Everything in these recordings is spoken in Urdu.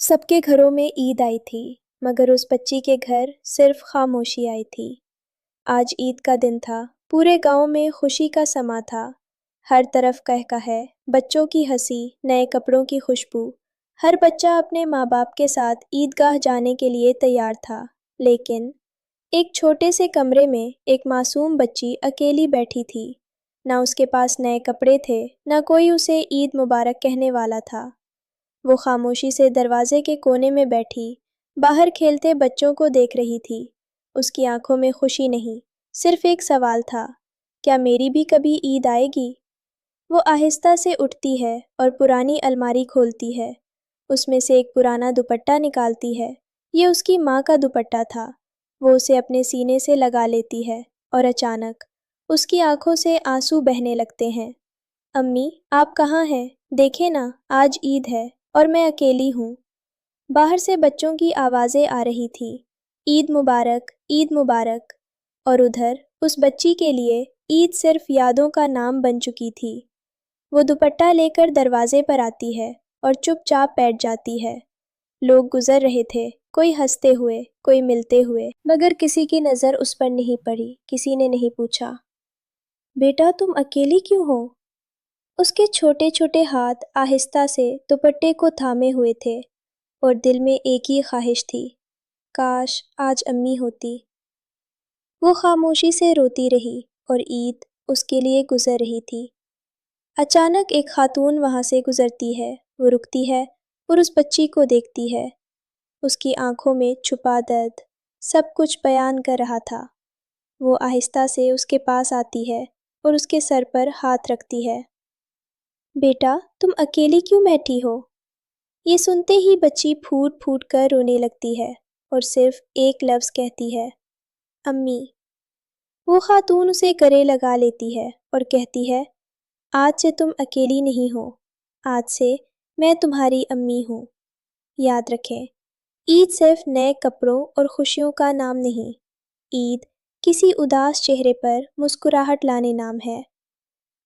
سب کے گھروں میں عید آئی تھی، مگر اس بچی کے گھر صرف خاموشی آئی تھی۔ آج عید کا دن تھا، پورے گاؤں میں خوشی کا سما تھا۔ ہر طرف قہقہے، بچوں کی ہنسی، نئے کپڑوں کی خوشبو۔ ہر بچہ اپنے ماں باپ کے ساتھ عیدگاہ جانے کے لیے تیار تھا، لیکن ایک چھوٹے سے کمرے میں ایک معصوم بچی اکیلی بیٹھی تھی۔ نہ اس کے پاس نئے کپڑے تھے، نہ کوئی اسے عید مبارک کہنے والا تھا۔ وہ خاموشی سے دروازے کے کونے میں بیٹھی باہر کھیلتے بچوں کو دیکھ رہی تھی۔ اس کی آنکھوں میں خوشی نہیں، صرف ایک سوال تھا، کیا میری بھی کبھی عید آئے گی؟ وہ آہستہ سے اٹھتی ہے اور پرانی الماری کھولتی ہے۔ اس میں سے ایک پرانا دوپٹہ نکالتی ہے۔ یہ اس کی ماں کا دوپٹہ تھا۔ وہ اسے اپنے سینے سے لگا لیتی ہے اور اچانک اس کی آنکھوں سے آنسو بہنے لگتے ہیں۔ امی، آپ کہاں ہیں؟ دیکھیں نا، آج عید ہے اور میں اکیلی ہوں۔ باہر سے بچوں کی آوازیں آ رہی تھی، عید مبارک، عید مبارک۔ اور ادھر اس بچی کے لیے عید صرف یادوں کا نام بن چکی تھی۔ وہ دوپٹہ لے کر دروازے پر آتی ہے اور چپ چاپ بیٹھ جاتی ہے۔ لوگ گزر رہے تھے، کوئی ہنستے ہوئے، کوئی ملتے ہوئے، مگر کسی کی نظر اس پر نہیں پڑی۔ کسی نے نہیں پوچھا، بیٹا تم اکیلی کیوں ہو؟ اس کے چھوٹے چھوٹے ہاتھ آہستہ سے دوپٹے کو تھامے ہوئے تھے اور دل میں ایک ہی خواہش تھی، کاش آج امی ہوتی۔ وہ خاموشی سے روتی رہی اور عید اس کے لیے گزر رہی تھی۔ اچانک ایک خاتون وہاں سے گزرتی ہے۔ وہ رکتی ہے اور اس بچی کو دیکھتی ہے۔ اس کی آنکھوں میں چھپا درد سب کچھ بیان کر رہا تھا۔ وہ آہستہ سے اس کے پاس آتی ہے اور اس کے سر پر ہاتھ رکھتی ہے۔ بیٹا تم اکیلی کیوں بیٹھی ہو؟ یہ سنتے ہی بچی پھوٹ پھوٹ کر رونے لگتی ہے اور صرف ایک لفظ کہتی ہے، امی۔ وہ خاتون اسے گلے لگا لیتی ہے اور کہتی ہے، آج سے تم اکیلی نہیں ہو، آج سے میں تمہاری امی ہوں۔ یاد رکھیں، عید صرف نئے کپڑوں اور خوشیوں کا نام نہیں، عید کسی اداس چہرے پر مسکراہٹ لانے نام ہے۔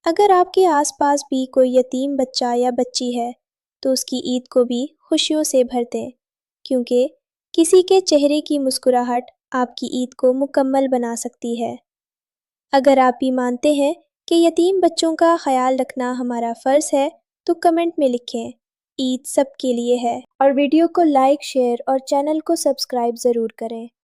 اگر آپ کے آس پاس بھی کوئی یتیم بچہ یا بچی ہے تو اس کی عید کو بھی خوشیوں سے بھر دیں، کیونکہ کسی کے چہرے کی مسکراہٹ آپ کی عید کو مکمل بنا سکتی ہے۔ اگر آپ بھی مانتے ہیں کہ یتیم بچوں کا خیال رکھنا ہمارا فرض ہے تو کمنٹ میں لکھیں، عید سب کے لیے ہے، اور ویڈیو کو لائک، شیئر اور چینل کو سبسکرائب ضرور کریں۔